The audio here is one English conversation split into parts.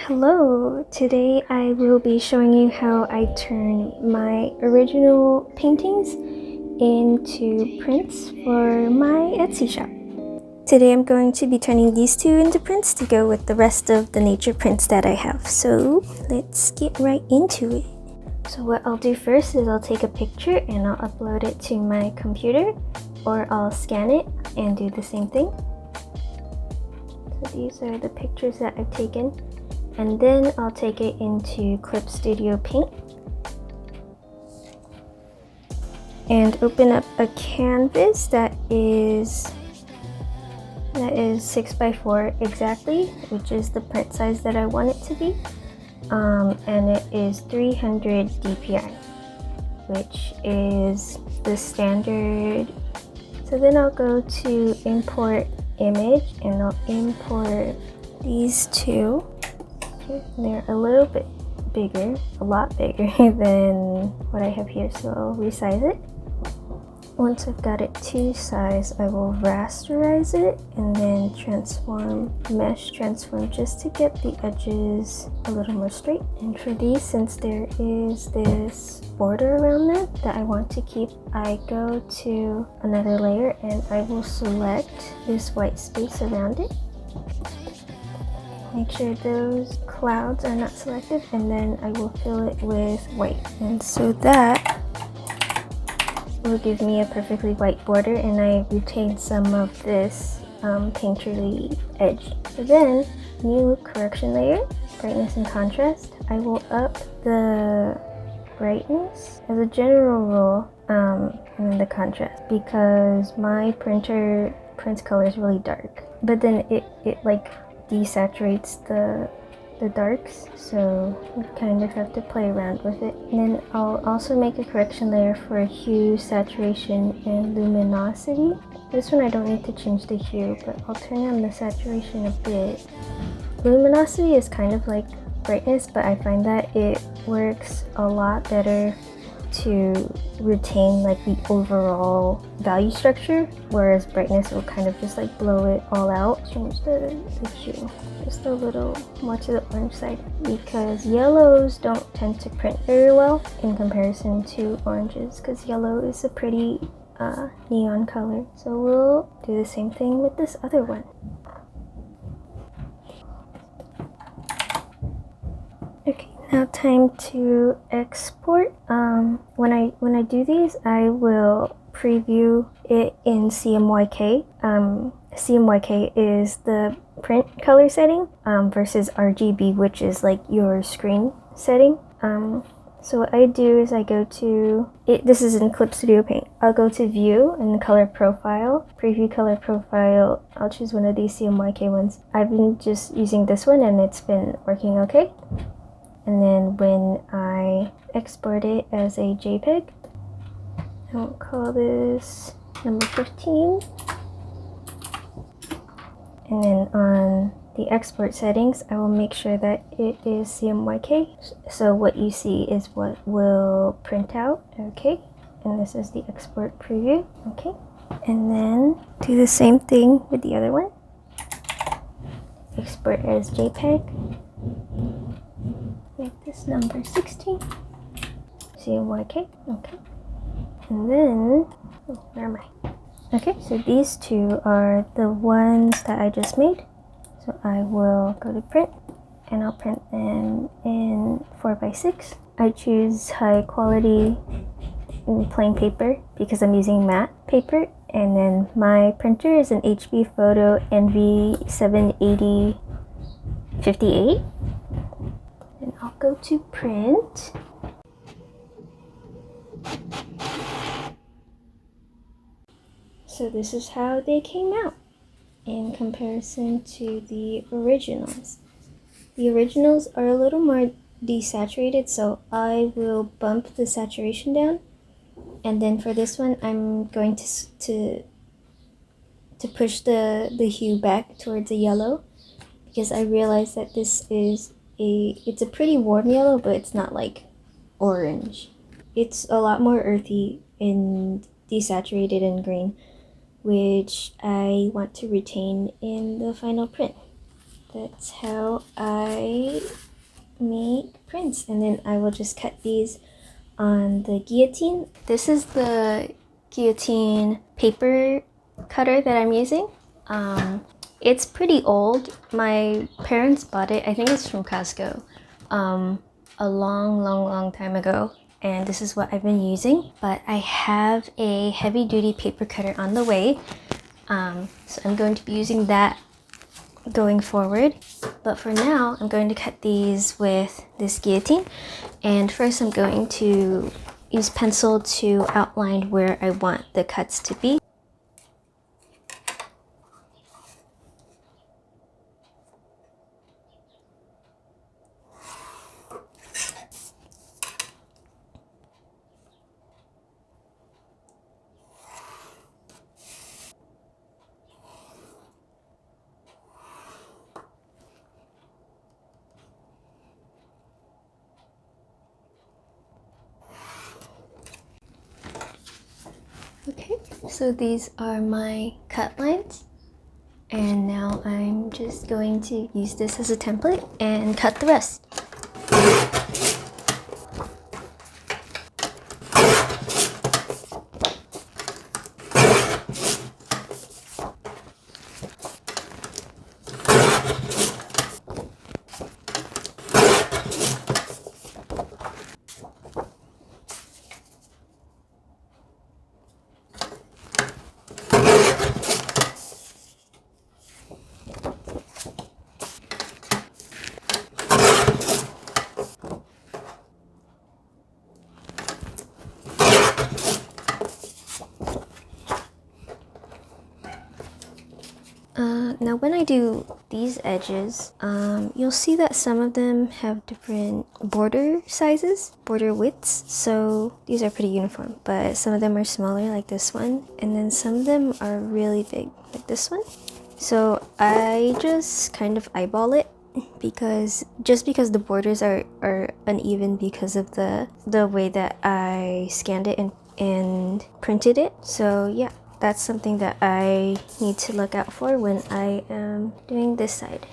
Hello! Today I will be showing you how I turn my original paintings into prints for my Etsy shop. Today I'm going to be turning these two into prints to go with the rest of the nature prints that I have. So let's get right into it. So what I'll do first is I'll take a picture and I'll upload it to my computer, or I'll scan it and do the same thing. So these are the pictures that I've taken. And then I'll take it into Clip Studio Paint and open up a canvas that is 6x4 exactly, which is the print size that I want it to be. And it is 300 DPI, which is the standard. So then I'll go to import image and I'll import these two. They're a little bit bigger, a lot bigger than what I have here, so I'll resize it. Once I've got it to size, I will rasterize it and then mesh transform, just to get the edges a little more straight. And for these, since there is this border around them that I want to keep, I go to another layer and I will select this white space around it. Make sure those clouds are not selected, and then I will fill it with white. And so that will give me a perfectly white border, and I retain some of this painterly edge. So then, new correction layer, brightness and contrast. I will up the brightness as a general rule, and then the contrast, because my printer prints colors really dark. But then it like desaturates the darks, so you kind of have to play around with it. And then I'll also make a correction layer for hue, saturation, and luminosity. This one I don't need to change the hue, but I'll turn on the saturation a bit. Luminosity is kind of like brightness, but I find that it works a lot better to retain like the overall value structure, whereas brightness will kind of just like blow it all out. Change the hue just a little more to the orange side, because yellows don't tend to print very well in comparison to oranges, because yellow is a pretty neon color. So we'll do the same thing with this other one. Okay, now time to export. When I do these, I will preview it in CMYK. CMYK is the print color setting versus RGB, which is like your screen setting. So what I do is I go to it. This is in Clip Studio Paint. I'll go to View and the Color Profile, Preview Color Profile. I'll choose one of these CMYK ones. I've been just using this one and it's been working okay. And then when I export it as a JPEG, I'll call this number 15. And then on the export settings, I will make sure that it is CMYK. So what you see is what will print out. Okay. And this is the export preview. Okay. And then do the same thing with the other one. Export as JPEG. Make this number 16. CMYK. Okay. And then, where am I? Okay, so these two are the ones that I just made. So I will go to print and I'll print them in 4x6. I choose high quality plain paper because I'm using matte paper. And then my printer is an HP Photo NV780 58. And I'll go to print. So this is how they came out in comparison to the originals. The originals are a little more desaturated, so I will bump the saturation down. And then for this one, I'm going to push the hue back towards a yellow, because I realize that this is it's a pretty warm yellow, but it's not like orange. It's a lot more earthy and desaturated and green, which I want to retain in the final print. that's how I make prints. And then I will just cut these on the guillotine. This is the guillotine paper cutter that I'm using. It's pretty old. My parents bought it. I think it's from Costco a long time ago, and this is what I've been using. But I have a heavy-duty paper cutter on the way, so I'm going to be using that going forward. But for now, I'm going to cut these with this guillotine, and first I'm going to use pencil to outline where I want the cuts to be. Okay, so these are my cut lines, and now I'm just going to use this as a template and cut the rest. Now when I do these edges, you'll see that some of them have different border sizes, border widths. So these are pretty uniform, but some of them are smaller like this one. And then some of them are really big like this one. So I just kind of eyeball it because the borders are uneven because of the way that I scanned it and printed it. So yeah, that's something that I need to look out for when I am doing this side.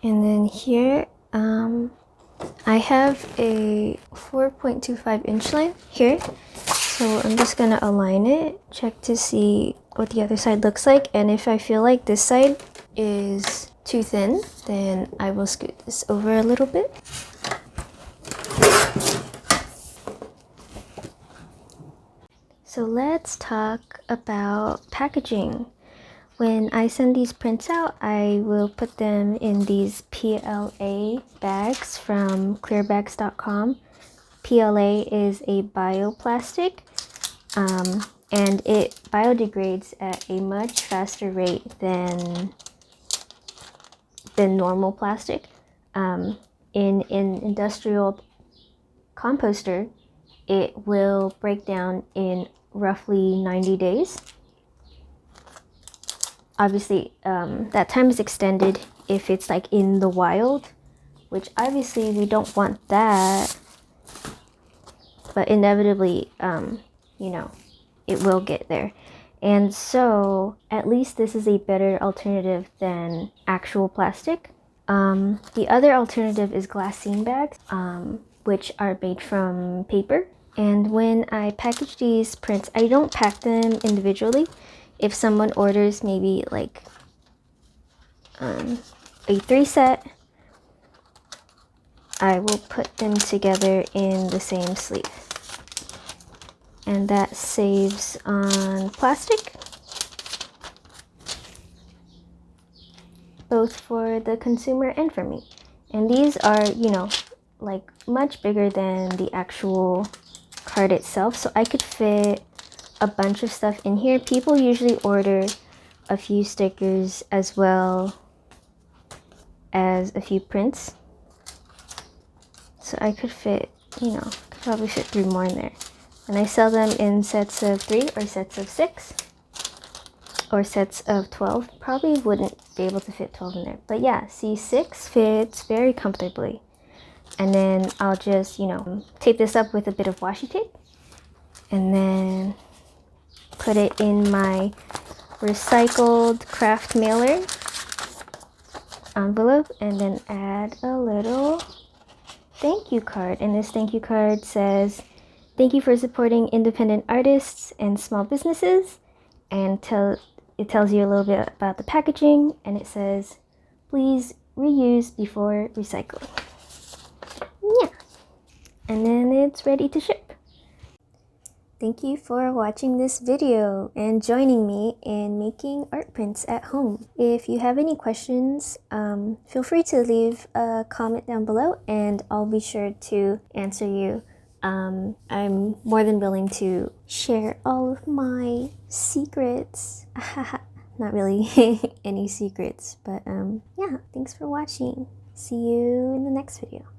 And then here, I have a 4.25 inch line here. So I'm just gonna align it, check to see what the other side looks like. And if I feel like this side is too thin, then I will scoot this over a little bit. So let's talk about packaging. When I send these prints out, I will put them in these PLA bags from clearbags.com. PLA is a bioplastic, and it biodegrades at a much faster rate than normal plastic. In an industrial composter, it will break down in roughly 90 days. Obviously, that time is extended if it's like in the wild, which obviously we don't want that, but inevitably, you know, it will get there. And so at least this is a better alternative than actual plastic. The other alternative is glassine bags, which are made from paper. And when I package these prints, I don't pack them individually. If someone orders maybe like a 3-set, I will put them together in the same sleeve. And that saves on plastic, both for the consumer and for me. And these are, you know, like much bigger than the actual card itself, so I could fit a bunch of stuff in here. People usually order a few stickers as well as a few prints. So I could fit, you know, could probably fit 3 more in there. And I sell them in sets of 3 or sets of 6 or sets of 12. Probably wouldn't be able to fit 12 in there. But yeah, see, 6 fits very comfortably. And then I'll just, you know, tape this up with a bit of washi tape. And then put it in my recycled craft mailer envelope. And then add a little thank you card. And this thank you card says, "Thank you for supporting independent artists and small businesses." And it tells you a little bit about the packaging, and it says, "Please reuse before recycling." Yeah. And then it's ready to ship. Thank you for watching this video and joining me in making art prints at home. If you have any questions, feel free to leave a comment down below and I'll be sure to answer you. I'm more than willing to share all of my secrets. Not really any secrets, but yeah, thanks for watching. See you in the next video.